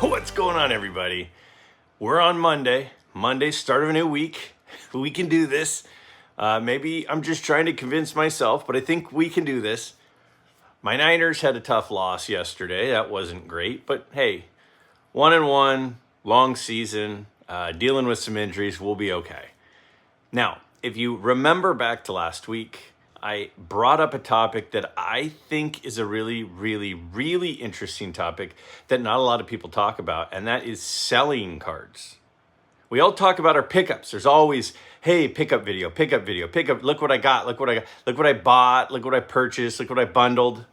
What's going on, everybody? We're on Monday. Monday, start of a new week. We can do this. Maybe I'm just trying to convince myself, but I think we can do this. My Niners had a tough loss yesterday. That wasn't great, but hey, 1-1, long season, dealing with some injuries, we'll be okay. Now, if you remember back to last week, I brought up a topic that I think is a really, really, really interesting topic that not a lot of people talk about, and that is selling cards. We all talk about our pickups. There's always, hey, pickup video, look what I got, look what I bought, look what I purchased, look what I bundled.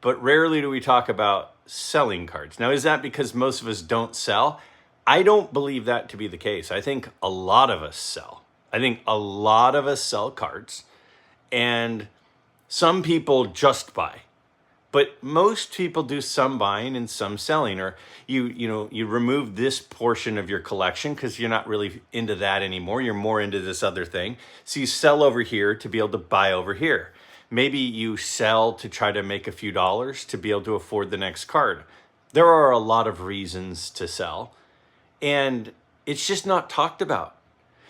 But rarely do we talk about selling cards. Now, is that because most of us don't sell? I don't believe that to be the case. I think a lot of us sell. I think a lot of us sell cards. And some people just buy, but most people do some buying and some selling, or you remove this portion of your collection because you're not really into that anymore. You're more into this other thing. So you sell over here to be able to buy over here. Maybe you sell to try to make a few dollars to be able to afford the next card. There are a lot of reasons to sell, and it's just not talked about.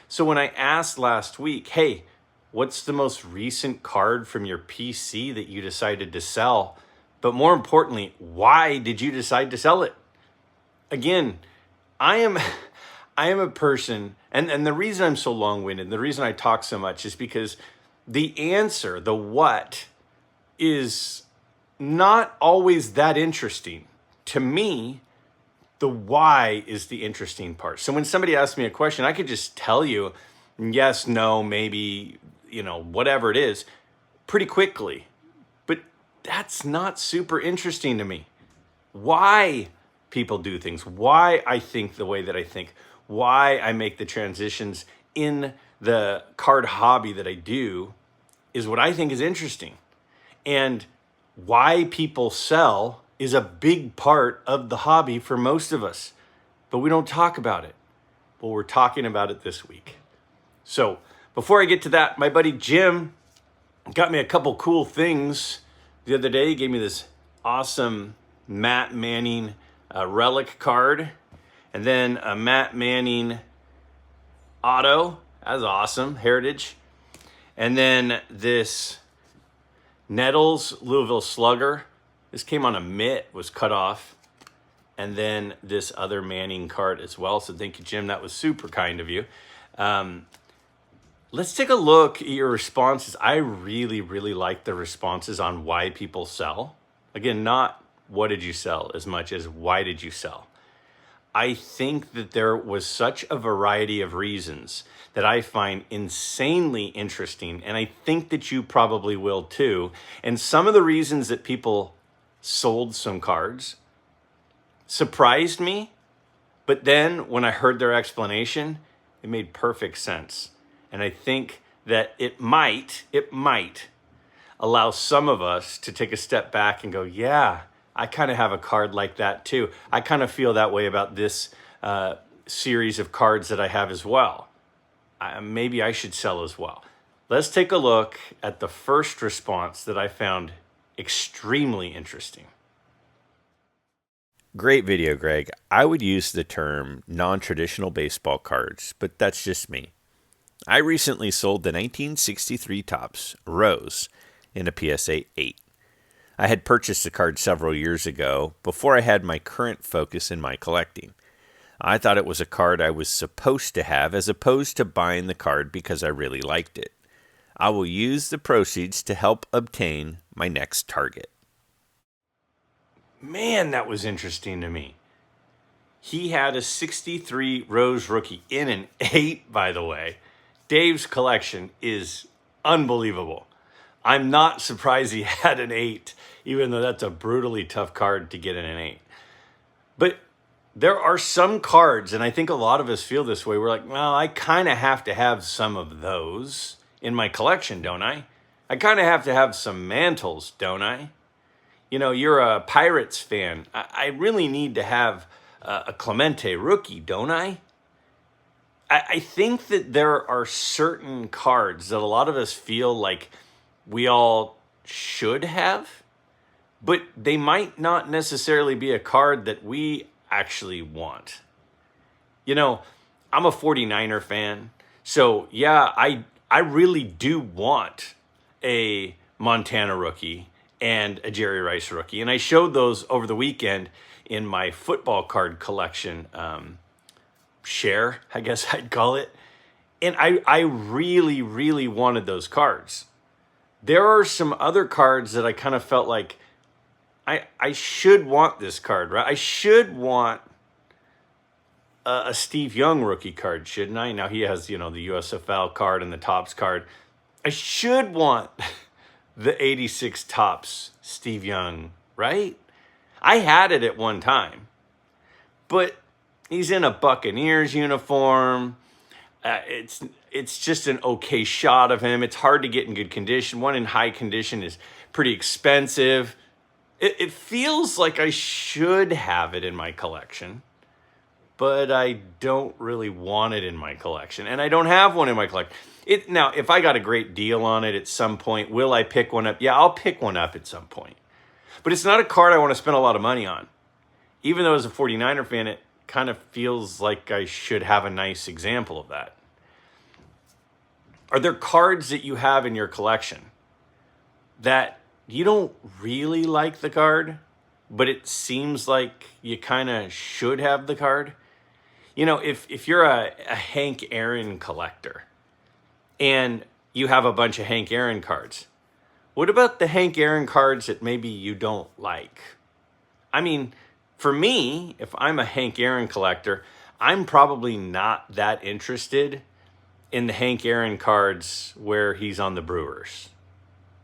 So when I asked last week, hey, what's the most recent card from your PC that you decided to sell? But more importantly, why did you decide to sell it? Again, I am a person, and the reason I'm so long-winded, the reason I talk so much is because the answer, the what, is not always that interesting. To me, the why is the interesting part. So when somebody asks me a question, I could just tell you yes, no, maybe, whatever it is, pretty quickly. But that's not super interesting to me. Why people do things, why I think the way that I think, why I make the transitions in the card hobby that I do is what I think is interesting. And why people sell is a big part of the hobby for most of us, but we don't talk about it. Well, we're talking about it this week. So before I get to that, my buddy Jim got me a couple cool things the other day. He gave me this awesome Matt Manning relic card, and then a Matt Manning auto. That's awesome, heritage. And then this Nettles Louisville Slugger. This came on a mitt, was cut off. And then this other Manning card as well. So thank you, Jim. That was super kind of you. Let's take a look at your responses. I really, really like the responses on why people sell. Again, not what did you sell as much as why did you sell. I think that there was such a variety of reasons that I find insanely interesting, and I think that you probably will too. And some of the reasons that people sold some cards surprised me, but then when I heard their explanation, it made perfect sense. And I think that it might allow some of us to take a step back and go, yeah, I kind of have a card like that too. I kind of feel that way about this series of cards that I have as well. Maybe I should sell as well. Let's take a look at the first response that I found extremely interesting. Great video, Greg. I would use the term non-traditional baseball cards, but that's just me. I recently sold the 1963 Topps Rose in a PSA 8. I had purchased the card several years ago before I had my current focus in my collecting. I thought it was a card I was supposed to have as opposed to buying the card because I really liked it. I will use the proceeds to help obtain my next target. Man, that was interesting to me. He had a 63 Rose rookie in an 8, by the way. Dave's collection is unbelievable. I'm not surprised he had an 8, even though that's a brutally tough card to get in an 8. But there are some cards, and I think a lot of us feel this way. We're like, well, I kind of have to have some of those in my collection, don't I? I kind of have to have some Mantles, don't I? You're a Pirates fan. I really need to have a Clemente rookie, don't I? I think that there are certain cards that a lot of us feel like we all should have, but they might not necessarily be a card that we actually want. You know, I'm a 49er fan. So, yeah, I really do want a Montana rookie and a Jerry Rice rookie. And I showed those over the weekend in my football card collection share, I guess I'd call it. And I really, really wanted those cards. There are some other cards that I kind of felt like I should want this card, right? I should want a Steve Young rookie card, shouldn't I? Now he has, the USFL card and the Topps card. I should want the 86 Topps Steve Young, right? I had it at one time, but he's in a Buccaneers uniform. It's just an okay shot of him. It's hard to get in good condition. One in high condition is pretty expensive. It feels like I should have it in my collection, but I don't really want it in my collection. And I don't have one in my collection. Now, if I got a great deal on it at some point, will I pick one up? Yeah, I'll pick one up at some point. But it's not a card I want to spend a lot of money on. Even though as a 49er fan, it kind of feels like I should have a nice example of that. Are there cards that you have in your collection that you don't really like the card, but it seems like you kind of should have the card? If you're a Hank Aaron collector and you have a bunch of Hank Aaron cards, what about the Hank Aaron cards that maybe you don't like? I mean, for me, if I'm a Hank Aaron collector, I'm probably not that interested in the Hank Aaron cards where he's on the Brewers.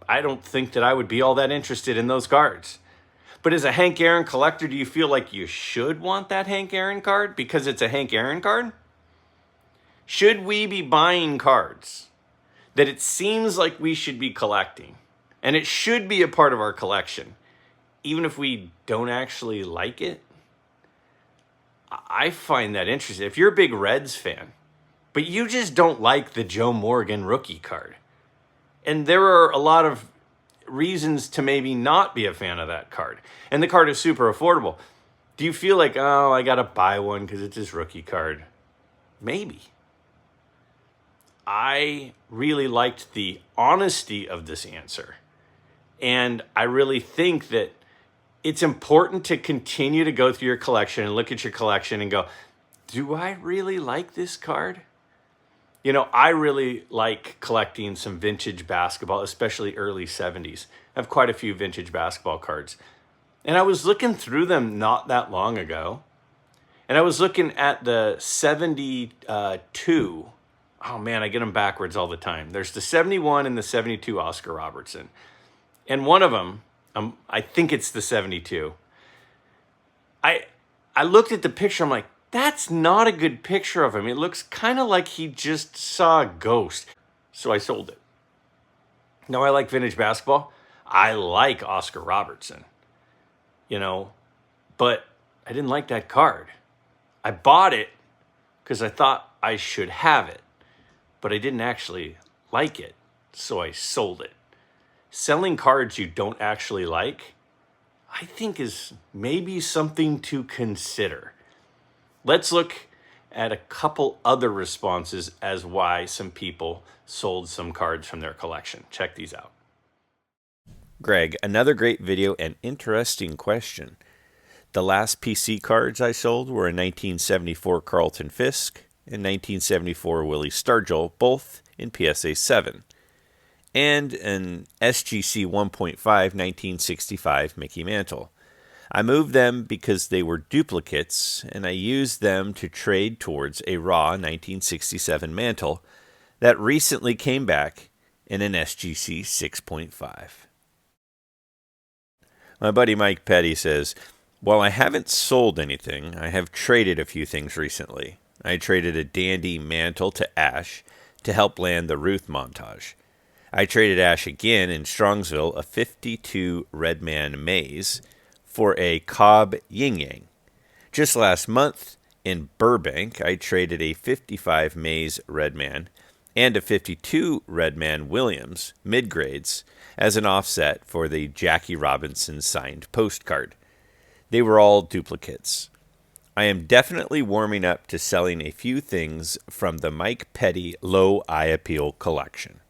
I don't think that I would be all that interested in those cards. But as a Hank Aaron collector, do you feel like you should want that Hank Aaron card because it's a Hank Aaron card? Should we be buying cards that it seems like we should be collecting, and it should be a part of our collection, even if we don't actually like it? I find that interesting. If you're a big Reds fan, but you just don't like the Joe Morgan rookie card, and there are a lot of reasons to maybe not be a fan of that card, and the card is super affordable, do you feel like, oh, I gotta buy one because it's his rookie card? Maybe. I really liked the honesty of this answer, and I really think that it's important to continue to go through your collection and look at your collection and go, do I really like this card? I really like collecting some vintage basketball, especially early 70s. I have quite a few vintage basketball cards. And I was looking through them not that long ago. And I was looking at the 72. Oh man, I get them backwards all the time. There's the 71 and the 72 Oscar Robertson. And one of them, I think it's the 72. I looked at the picture, I'm like, that's not a good picture of him. It looks kind of like he just saw a ghost. So I sold it. Now I like vintage basketball. I like Oscar Robertson, but I didn't like that card. I bought it because I thought I should have it, but I didn't actually like it. So I sold it. Selling cards you don't actually like, I think is maybe something to consider. Let's look at a couple other responses as why some people sold some cards from their collection. Check these out. Greg, another great video and interesting question. The last PC cards I sold were a 1974 Carlton Fisk and 1974 Willie Stargell, both in PSA 7, and an SGC 1.5 1965 Mickey Mantle. I moved them because they were duplicates, and I used them to trade towards a raw 1967 Mantle that recently came back in an SGC 6.5. My buddy Mike Petty says, while I haven't sold anything, I have traded a few things recently. I traded a dandy Mantle to Ash to help land the Ruth montage. I traded Ash again in Strongsville, a 52 Redman Maze, for a Cobb Yin Yang. Just last month in Burbank, I traded a 55 Maze Redman and a 52 Redman Williams mid-grades as an offset for the Jackie Robinson signed postcard. They were all duplicates. I am definitely warming up to selling a few things from the Mike Petty Low Eye Appeal collection.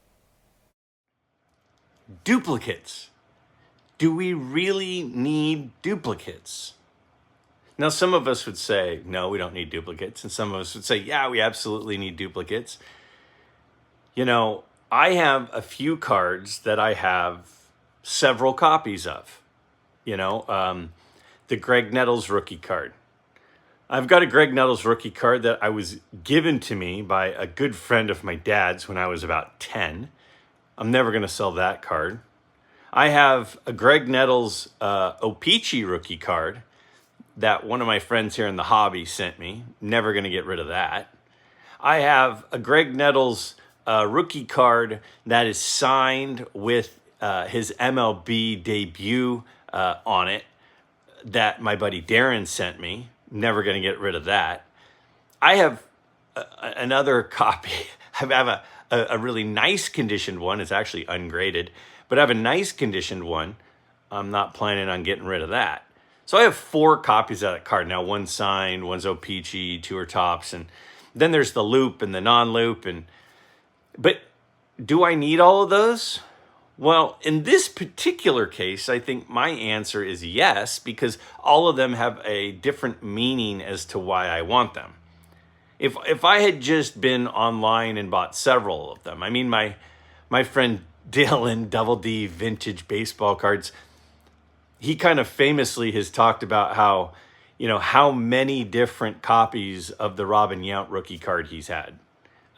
Duplicates. Do we really need duplicates? Now, some of us would say, no, we don't need duplicates. And some of us would say, yeah, we absolutely need duplicates. You know, I have a few cards that I have several copies of. The Greg Nettles rookie card. I've got a Greg Nettles rookie card that I was given to me by a good friend of my dad's when I was about 10. I'm never going to sell that card. I have a Greg Nettles O-Pee-Chee rookie card that one of my friends here in the hobby sent me. Never going to get rid of that. I have a Greg Nettles rookie card that is signed with his MLB debut on it that my buddy Darren sent me. Never going to get rid of that. I have another copy. I have a really nice conditioned one. It's actually ungraded, but I have a nice conditioned one. I'm not planning on getting rid of that. So I have 4 copies of that card. Now, one's signed, one's O-Pee-Chee, 2 are tops, and then there's the loop and the non-loop. But do I need all of those? Well, in this particular case, I think my answer is yes, because all of them have a different meaning as to why I want them. If I had just been online and bought several of them, I mean, my friend Dylan, Double D Vintage Baseball Cards, he kind of famously has talked about how many different copies of the Robin Yount rookie card he's had.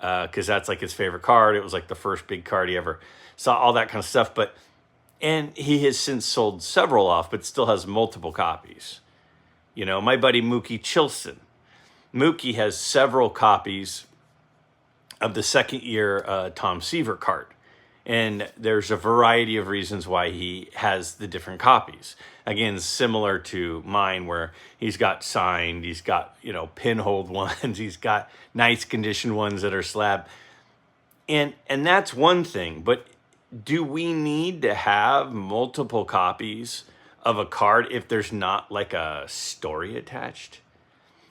Because that's like his favorite card. It was like the first big card he ever saw, all that kind of stuff. And he has since sold several off, but still has multiple copies. My buddy Mookie Chilson. Mookie has several copies of the second year Tom Seaver card. And there's a variety of reasons why he has the different copies. Again, similar to mine, where he's got signed, he's got, pinholed ones, he's got nice condition ones that are slab. And that's one thing, but do we need to have multiple copies of a card if there's not like a story attached?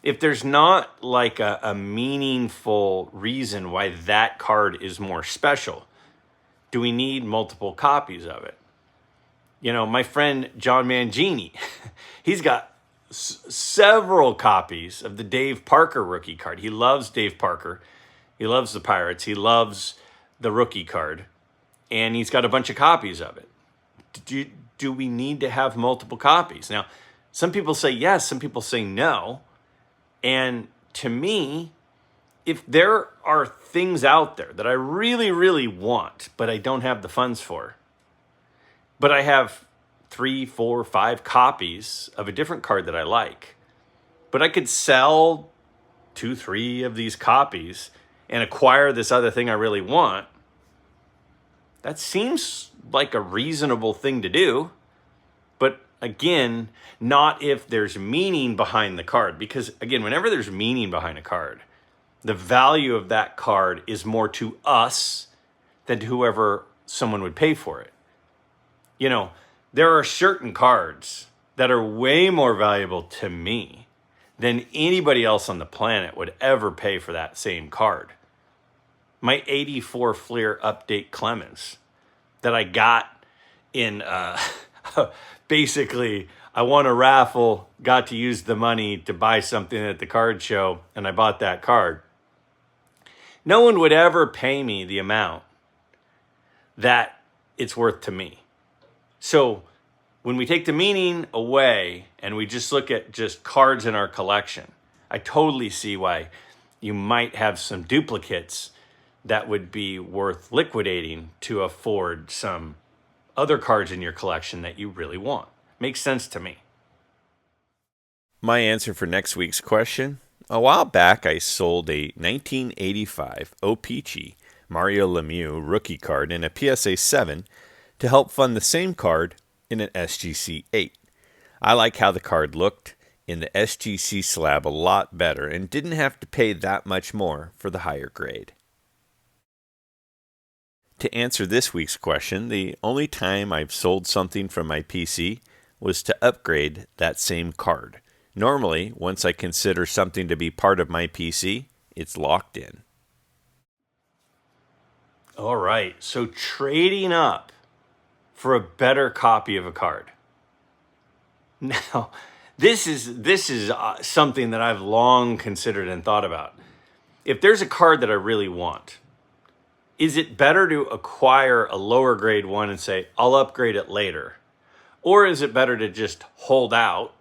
If there's not like a meaningful reason why that card is more special, do we need multiple copies of it? My friend John Mangini, he's got several copies of the Dave Parker rookie card. He loves Dave Parker. He loves the Pirates. He loves the rookie card. And he's got a bunch of copies of it. Do we need to have multiple copies? Now, some people say yes, some people say no. And to me, if there are things out there that I really, really want, but I don't have the funds for, but I have 3, 4, 5 copies of a different card that I like, but I could sell 2, 3 of these copies and acquire this other thing I really want, that seems like a reasonable thing to do. But again, not if there's meaning behind the card. Because again, whenever there's meaning behind a card, the value of that card is more to us than to whoever someone would pay for it. There are certain cards that are way more valuable to me than anybody else on the planet would ever pay for that same card. My 84 Fleer Update Clemens that I got in, basically, I won a raffle, got to use the money to buy something at the card show, and I bought that card. No one would ever pay me the amount that it's worth to me. So when we take the meaning away and we just look at just cards in our collection, I totally see why you might have some duplicates that would be worth liquidating to afford some other cards in your collection that you really want. Makes sense to me. My answer for next week's question: a while back, I sold a 1985 O-Pee-Chee Mario Lemieux rookie card in a PSA 7 to help fund the same card in an SGC 8. I like how the card looked in the SGC slab a lot better and didn't have to pay that much more for the higher grade. To answer this week's question, the only time I've sold something from my PC was to upgrade that same card. Normally, once I consider something to be part of my PC, it's locked in. All right. So trading up for a better copy of a card. Now, this is something that I've long considered and thought about. If there's a card that I really want, is it better to acquire a lower grade one and say, I'll upgrade it later? Or is it better to just hold out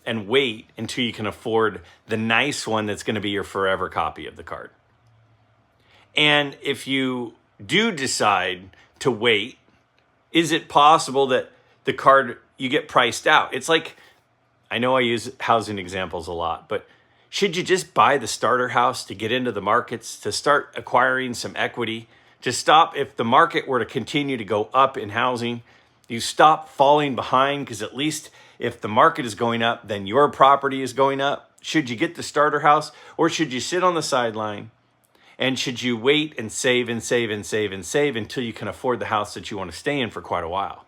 and wait until you can afford the nice one that's going to be your forever copy of the card? And if you do decide to wait, is it possible that the card you get priced out? It's like, I know I use housing examples a lot, but should you just buy the starter house to get into the markets, to start acquiring some equity, to stop if the market were to continue to go up in housing, you stop falling behind, because at least if the market is going up, then your property is going up? Should you get the starter house, or should you sit on the sideline? And should you wait and save and save and save and save until you can afford the house that you want to stay in for quite a while?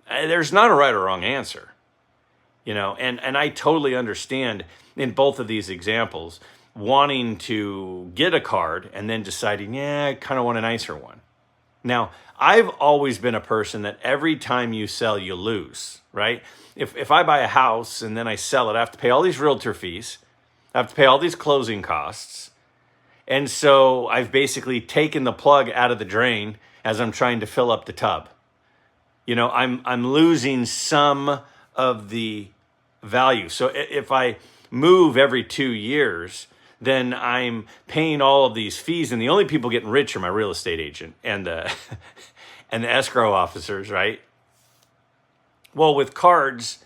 There's not a right or wrong answer, and I totally understand in both of these examples wanting to get a card and then deciding, yeah, I kind of want a nicer one. Now, I've always been a person that every time you sell, you lose, right? If I buy a house and then I sell it, I have to pay all these realtor fees. I have to pay all these closing costs. And so I've basically taken the plug out of the drain as I'm trying to fill up the tub. I'm losing some of the value. So if I move every 2 years, then I'm paying all of these fees, and the only people getting rich are my real estate agent and the and the escrow officers, right? Well, with cards,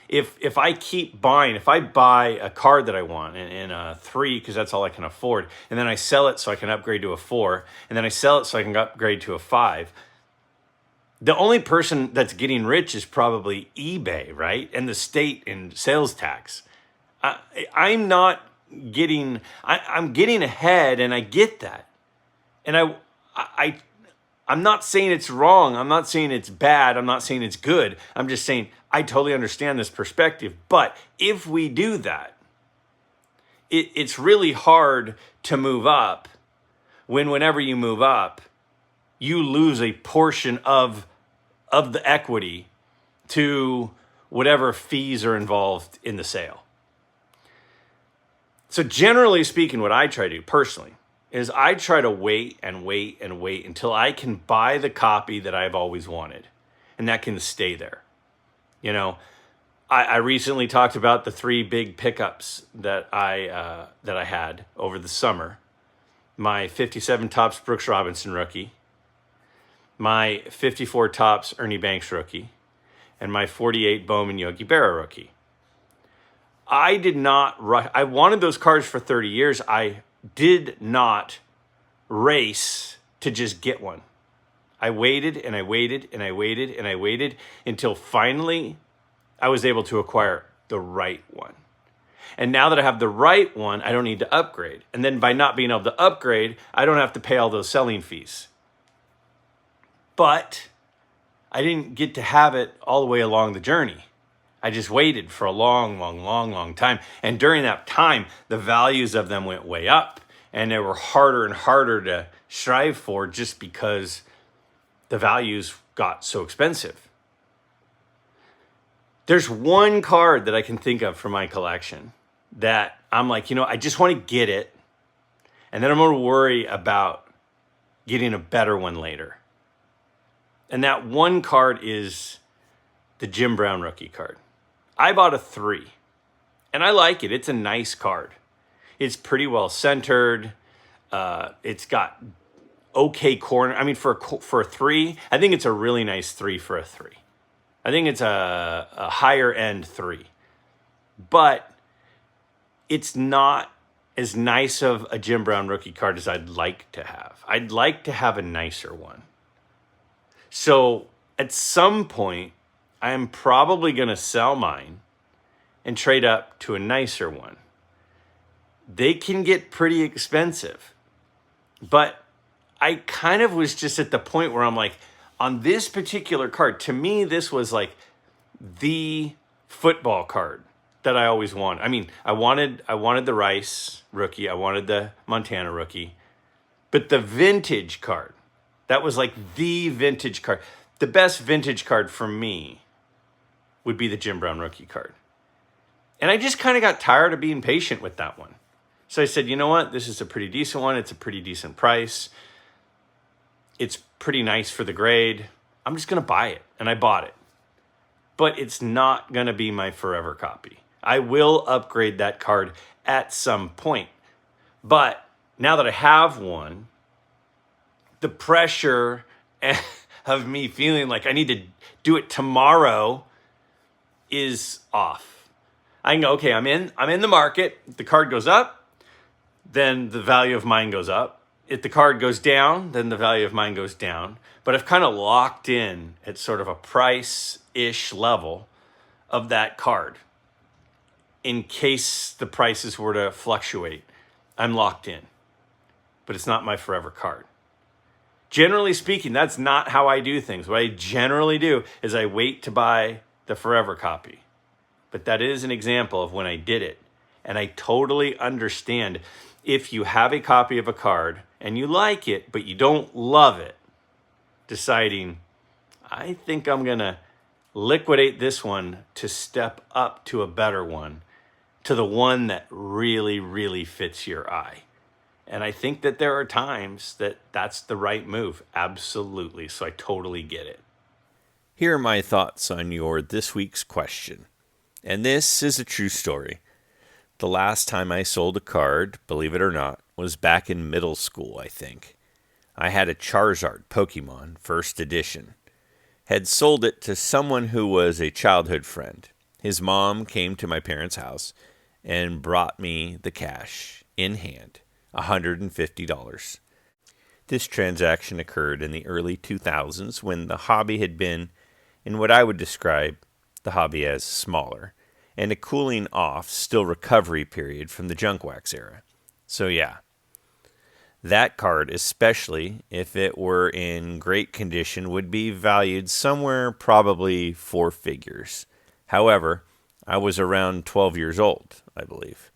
if I keep buying, if I buy a card that I want in a 3 because that's all I can afford, and then I sell it so I can upgrade to a 4, and then I sell it so I can upgrade to a 5, the only person that's getting rich is probably eBay, right? And the state in sales tax. I'm not getting, I'm getting ahead, and I get that. And I'm not saying it's wrong. I'm not saying it's bad. I'm not saying it's good. I'm just saying I totally understand this perspective. But if we do that, it's really hard to move up whenever you move up, you lose a portion of the equity to whatever fees are involved in the sale. So generally speaking, what I try to do personally is I try to wait and wait and wait until I can buy the copy that I've always wanted, and that can stay there. I recently talked about the 3 big pickups that I had over the summer. My 57 Topps Brooks Robinson rookie, my 54 Topps Ernie Banks rookie, and my 48 Bowman Yogi Berra rookie. I did not rush. I wanted those cards for 30 years. I did not race to just get one. I waited and I waited and I waited and I waited until finally I was able to acquire the right one. And now that I have the right one, I don't need to upgrade. And then by not being able to upgrade, I don't have to pay all those selling fees. But I didn't get to have it all the way along the journey. I just waited for a long time. And during that time, the values of them went way up, and they were harder and harder to strive for just because the values got so expensive. There's one card that I can think of from my collection that I'm like, I just want to get it, and then I'm going to worry about getting a better one later. And that one card is the Jim Brown rookie card. I bought a 3, and I like it. It's a nice card. It's pretty well centered. It's got okay corner. I mean, for a 3, I think it's a really nice 3 for a 3. I think it's a higher end 3. But it's not as nice of a Jim Brown rookie card as I'd like to have. I'd like to have a nicer one. So at some point, I am probably going to sell mine and trade up to a nicer one. They can get pretty expensive, but I kind of was just at the point where I'm like, on this particular card, to me, this was like the football card that I always wanted. I mean, I wanted the Rice rookie, I wanted the Montana rookie, but the vintage card, that was like the vintage card. The best vintage card for me would be the Jim Brown rookie card. And I just kind of got tired of being patient with that one. So I said, you know what? This is a pretty decent one. It's a pretty decent price. It's pretty nice for the grade. I'm just going to buy it. And I bought it. But it's not going to be my forever copy. I will upgrade that card at some point. But now that I have one, the pressure of me feeling like I need to do it tomorrow is off. I can go, okay, I'm in the market. If the card goes up, then the value of mine goes up. If the card goes down, then the value of mine goes down. But I've kind of locked in at sort of a price-ish level of that card. In case the prices were to fluctuate, I'm locked in. But it's not my forever card. Generally speaking, that's not how I do things. What I generally do is I wait to buy the forever copy. But that is an example of when I did it. And I totally understand if you have a copy of a card and you like it, but you don't love it, deciding, I think I'm going to liquidate this one to step up to a better one, to the one that really, really fits your eye. And I think that there are times that that's the right move. Absolutely. So I totally get it. Here are my thoughts on your this week's question. And this is a true story. The last time I sold a card, believe it or not, was back in middle school, I think. I had a Charizard Pokemon, first edition. Had sold it to someone who was a childhood friend. His mom came to my parents' house and brought me the cash in hand, $150. This transaction occurred in the early 2000s when the hobby had been, in what I would describe the hobby as smaller, and a cooling off, still recovery period from the junk wax era. So yeah, that card, especially if it were in great condition, would be valued somewhere probably four figures. However, I was around 12 years old, I believe,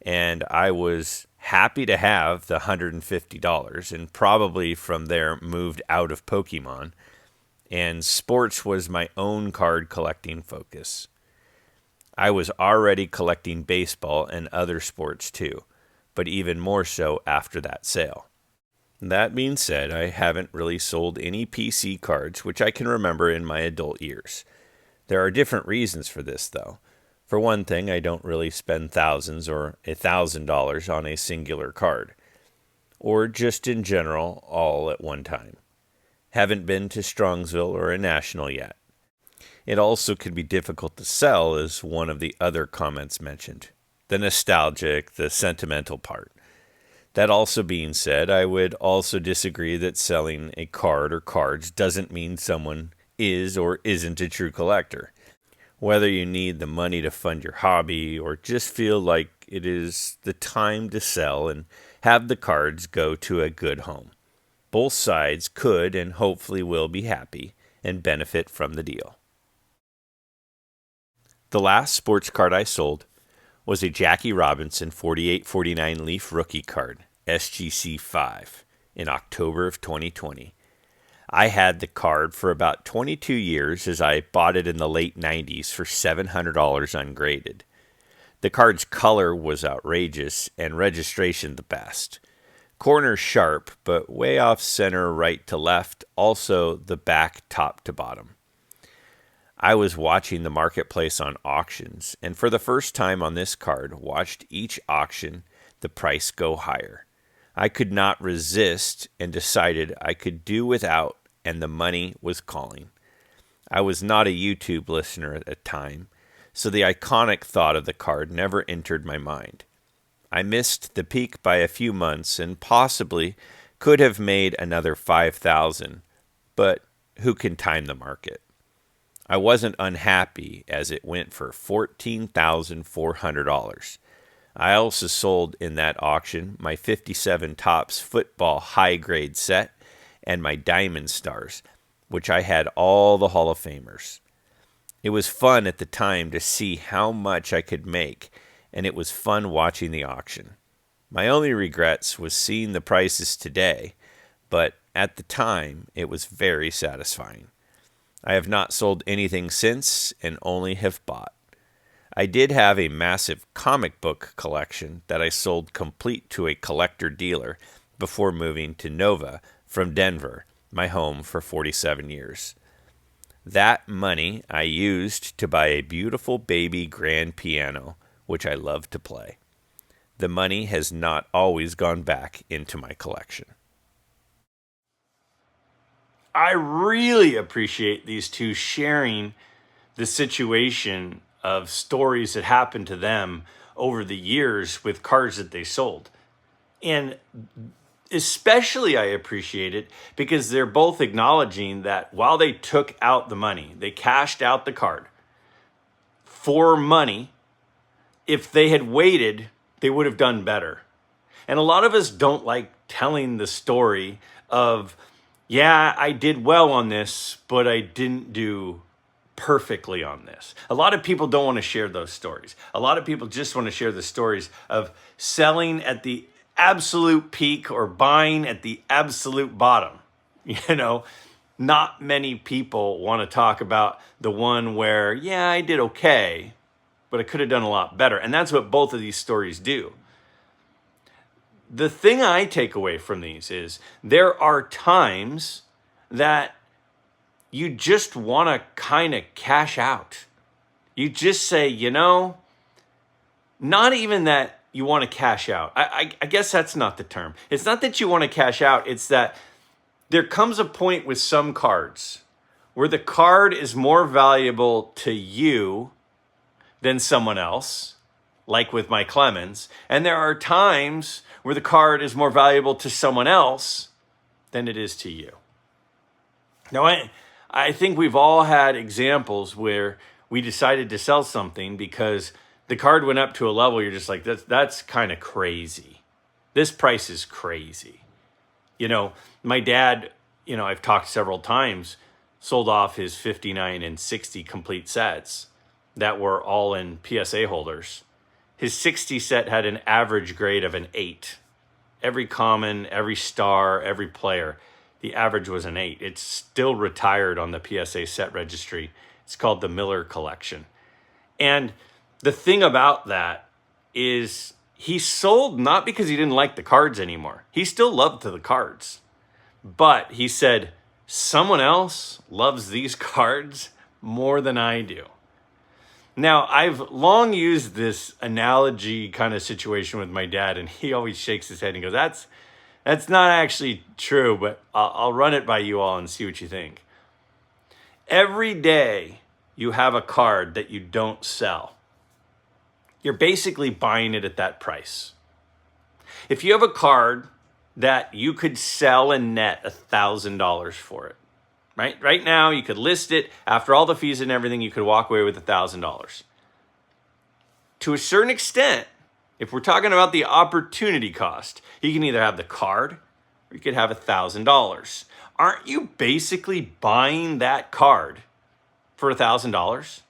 and I was happy to have the $150 and probably from there moved out of Pokemon, and sports was my own card collecting focus. I was already collecting baseball and other sports too, but even more so after that sale. That being said, I haven't really sold any PC cards, which I can remember in my adult years. There are different reasons for this, though. For one thing, I don't really spend thousands or $1,000 on a singular card, or just in general, all at one time. Haven't been to Strongsville or a National yet. It also could be difficult to sell, as one of the other comments mentioned. The nostalgic, the sentimental part. That also being said, I would also disagree that selling a card or cards doesn't mean someone is or isn't a true collector. Whether you need the money to fund your hobby or just feel like it is the time to sell and have the cards go to a good home. Both sides could and hopefully will be happy and benefit from the deal. The last sports card I sold was a Jackie Robinson 48-49 Leaf rookie card, SGC 5, in October of 2020. I had the card for about 22 years as I bought it in the late 90s for $700 ungraded. The card's color was outrageous and registration the best. Corners sharp, but way off center right to left, also the back top to bottom. I was watching the marketplace on auctions, and for the first time on this card, watched each auction the price go higher. I could not resist and decided I could do without, and the money was calling. I was not a YouTube listener at the time, so the iconic thought of the card never entered my mind. I missed the peak by a few months and possibly could have made another $5,000, but who can time the market? I wasn't unhappy as it went for $14,400. I also sold in that auction my 57 Topps football high grade set and my Diamond Stars, which I had all the Hall of Famers. It was fun at the time to see how much I could make, and it was fun watching the auction. My only regrets was seeing the prices today, but at the time it was very satisfying. I have not sold anything since and only have bought. I did have a massive comic book collection that I sold complete to a collector dealer before moving to Nova from Denver, my home for 47 years. That money I used to buy a beautiful baby grand piano, which I love to play. The money has not always gone back into my collection. I really appreciate these two sharing the situation of stories that happened to them over the years with cards that they sold. And especially I appreciate it because they're both acknowledging that while they took out the money, they cashed out the card for money, if they had waited, they would have done better. And a lot of us don't like telling the story of, yeah, I did well on this, but I didn't do perfectly on this. A lot of people don't want to share those stories. A lot of people just want to share the stories of selling at the absolute peak or buying at the absolute bottom. You know, not many people want to talk about the one where, yeah, I did okay, but I could have done a lot better. And that's what both of these stories do. The thing I take away from these is there are times that you just want to kind of cash out. You just say, you know, not even that you want to cash out. I guess that's not the term. It's not that you want to cash out. It's that there comes a point with some cards where the card is more valuable to you than someone else, like with my Clemens. And there are times where the card is more valuable to someone else than it is to you. Now, I think we've all had examples where we decided to sell something because the card went up to a level you're just like, that's kind of crazy. This price is crazy. You know, my dad, you know, I've talked several times, sold off his 59 and 60 complete sets that were all in PSA holders. His 60 set had an average grade of an 8. Every common, every star, every player, the average was an 8. It's still retired on the PSA set registry. It's called the Miller Collection. And the thing about that is he sold not because he didn't like the cards anymore. He still loved the cards. But he said, someone else loves these cards more than I do. Now, I've long used this analogy kind of situation with my dad, and he always shakes his head and goes, that's not actually true, but I'll run it by you all and see what you think. Every day you have a card that you don't sell, you're basically buying it at that price. If you have a card that you could sell and net $1,000 for it, right now you could list it, after all the fees and everything, you could walk away with $1,000. To a certain extent, if we're talking about the opportunity cost, you can either have the card or you could have $1,000. Aren't you basically buying that card for $1,000?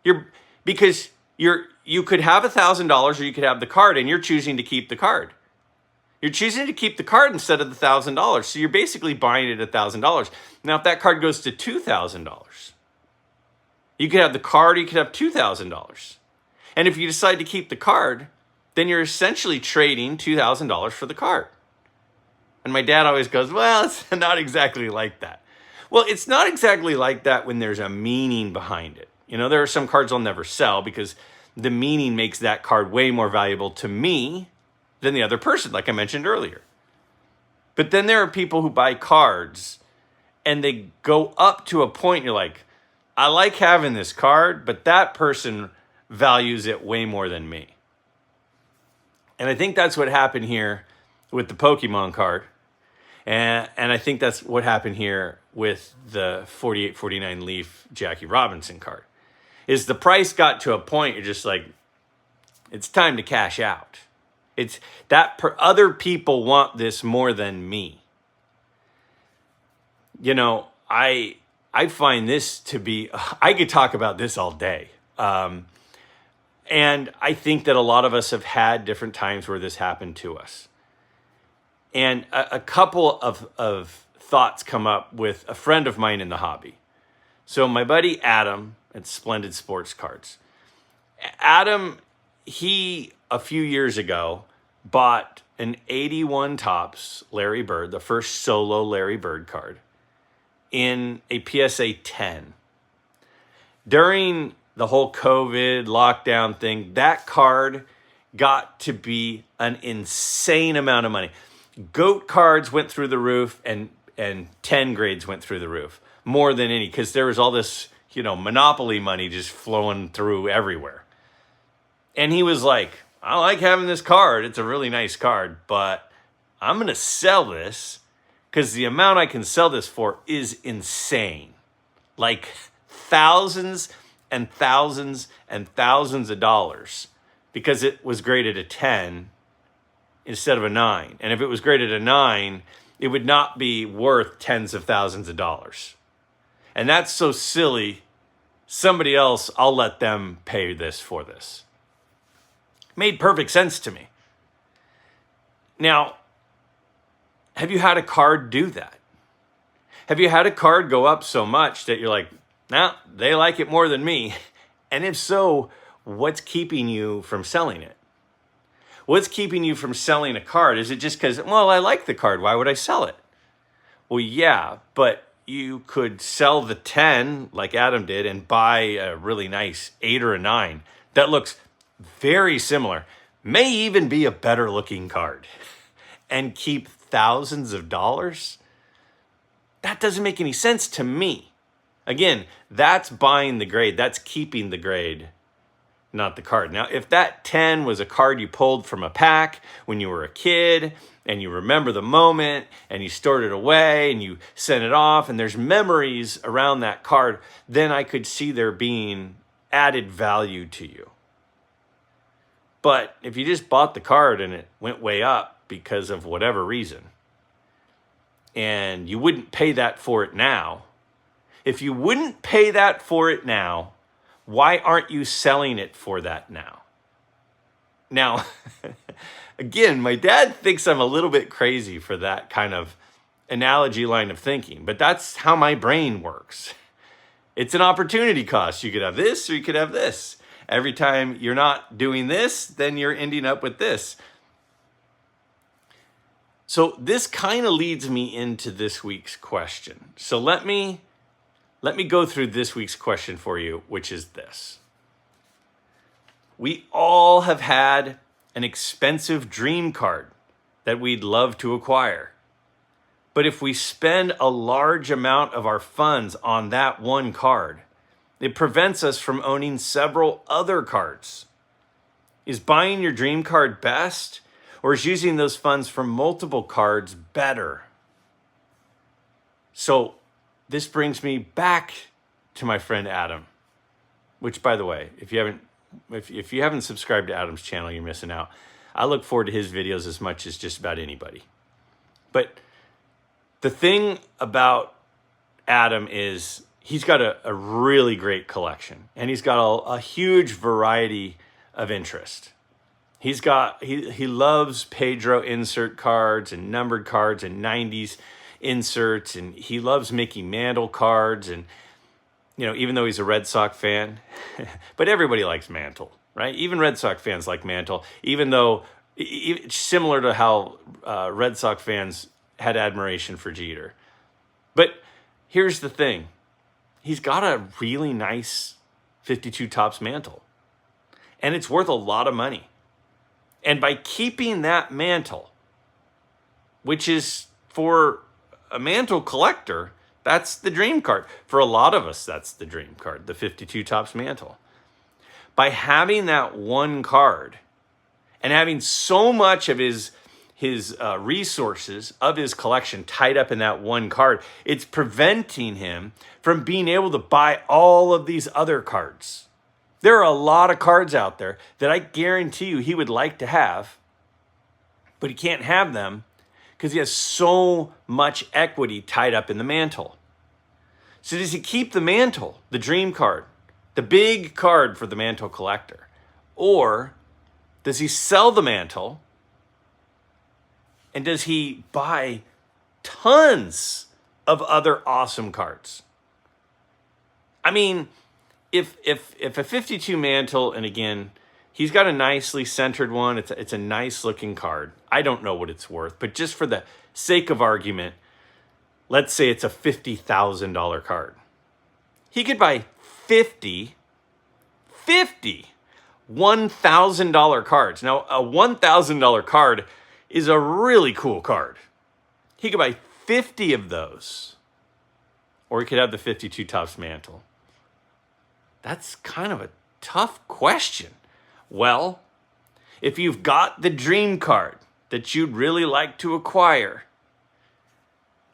You could have $1,000 or you could have the card, and you're choosing to keep the card. You're choosing to keep the card instead of the $1,000. So you're basically buying it at $1,000. Now, if that card goes to $2,000, you could have the card, or you could have $2,000. And if you decide to keep the card, then you're essentially trading $2,000 for the card. And my dad always goes, well, it's not exactly like that. Well, it's not exactly like that when there's a meaning behind it. You know, there are some cards I'll never sell because the meaning makes that card way more valuable to me than the other person, like I mentioned earlier. But then there are people who buy cards and they go up to a point, you're like, I like having this card, but that person values it way more than me. And I think that's what happened here with the Pokemon card. And I think that's what happened here with the 48-49 Leaf Jackie Robinson card. Is the price got to a point you're just like, It's time to cash out. It's that other people want this more than me. You know, I find this to be, I could talk about this all day. And I think that a lot of us have had different times where this happened to us. And a couple of thoughts come up with a friend of mine in the hobby. So my buddy Adam at Splendid Sports Cards. Adam, he, a few years ago, bought an 81 Topps Larry Bird, the first solo Larry Bird card, in a PSA 10. During the whole COVID lockdown thing, that card got to be an insane amount of money. GOAT cards went through the roof, and 10 grades went through the roof, more than any, because there was all this, Monopoly money just flowing through everywhere. And he was like, I like having this card. It's a really nice card, but I'm going to sell this because the amount I can sell this for is insane. Like thousands and thousands and thousands of dollars, because it was graded a 10 instead of a 9. And if it was graded a 9, it would not be worth tens of thousands of dollars. And that's so silly. Somebody else, I'll let them pay this for this. Made perfect sense to me. Now, have you had a card do that? Have you had a card go up so much that you're like, nah, they like it more than me? And if so, what's keeping you from selling it? What's keeping you from selling a card? Is it just because, well, I like the card, why would I sell it? Well, yeah, but you could sell the 10 like Adam did and buy a really nice 8 or a 9 that looks very similar, may even be a better looking card, and keep thousands of dollars. That doesn't make any sense to me. Again, that's buying the grade. That's keeping the grade, not the card. Now, if that 10 was a card you pulled from a pack when you were a kid and you remember the moment and you stored it away and you sent it off and there's memories around that card, then I could see there being added value to you. But if you just bought the card and it went way up because of whatever reason, and you wouldn't pay that for it now, if you wouldn't pay that for it now, why aren't you selling it for that now? Now, again, my dad thinks I'm a little bit crazy for that kind of analogy line of thinking, but that's how my brain works. It's an opportunity cost. You could have this or you could have this. Every time you're not doing this, then you're ending up with this. So this kind of leads me into this week's question. So let me go through this week's question for you, which is this. We all have had an expensive dream card that we'd love to acquire. But if we spend a large amount of our funds on that one card, it prevents us from owning several other cards. Is buying your dream card best, or is using those funds for multiple cards better? So this brings me back to my friend Adam, which, by the way, if you haven't subscribed to Adam's channel, you're missing out. I look forward to his videos as much as just about anybody. But the thing about Adam is he's got a really great collection, and he's got a huge variety of interest. He loves Pedro insert cards and numbered cards and 90s inserts, and he loves Mickey Mantle cards, and even though he's a Red Sox fan, but everybody likes Mantle, right? Even Red Sox fans like Mantle, even though similar to how Red Sox fans had admiration for Jeter. But here's the thing. He's got a really nice 52 Topps Mantle, and it's worth a lot of money. And by keeping that Mantle, which is for a Mantle collector, that's the dream card. For a lot of us, that's the dream card, the 52 Topps Mantle. By having that one card and having so much of his resources of his collection tied up in that one card, it's preventing him from being able to buy all of these other cards. There are a lot of cards out there that I guarantee you he would like to have, but he can't have them because he has so much equity tied up in the Mantle. So does he keep the Mantle, the dream card, the big card for the Mantle collector? Or does he sell the Mantle and does he buy tons of other awesome cards? I mean, if a 52 Mantle, and again, he's got a nicely centered one. It's a nice looking card. I don't know what it's worth, but just for the sake of argument, let's say it's a $50,000 card. He could buy 50 $1,000 cards. Now, a $1,000 card is a really cool card. He could buy 50 of those, or he could have the 52 Topps Mantle. That's kind of a tough question. Well, if you've got the dream card that you'd really like to acquire,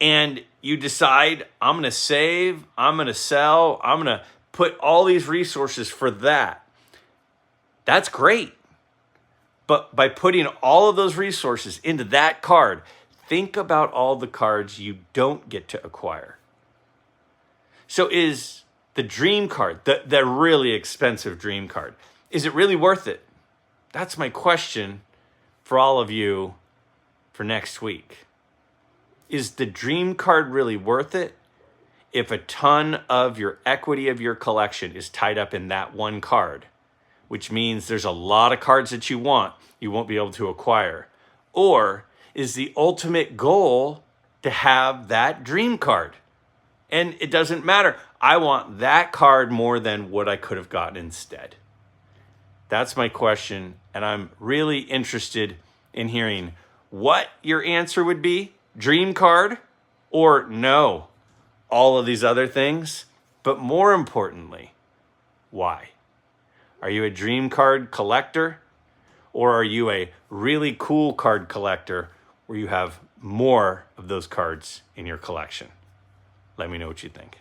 and you decide, I'm going to save, I'm going to sell, I'm going to put all these resources for that, that's great. But by putting all of those resources into that card, think about all the cards you don't get to acquire. So is the dream card, the really expensive dream card, is it really worth it? That's my question for all of you for next week. Is the dream card really worth it if a ton of your equity of your collection is tied up in that one card? Which means there's a lot of cards that you won't be able to acquire. Or is the ultimate goal to have that dream card? And it doesn't matter. I want that card more than what I could have gotten instead. That's my question, and I'm really interested in hearing what your answer would be. Dream card or no, all of these other things. But more importantly, why? Are you a dream card collector, or are you a really cool card collector where you have more of those cards in your collection? Let me know what you think.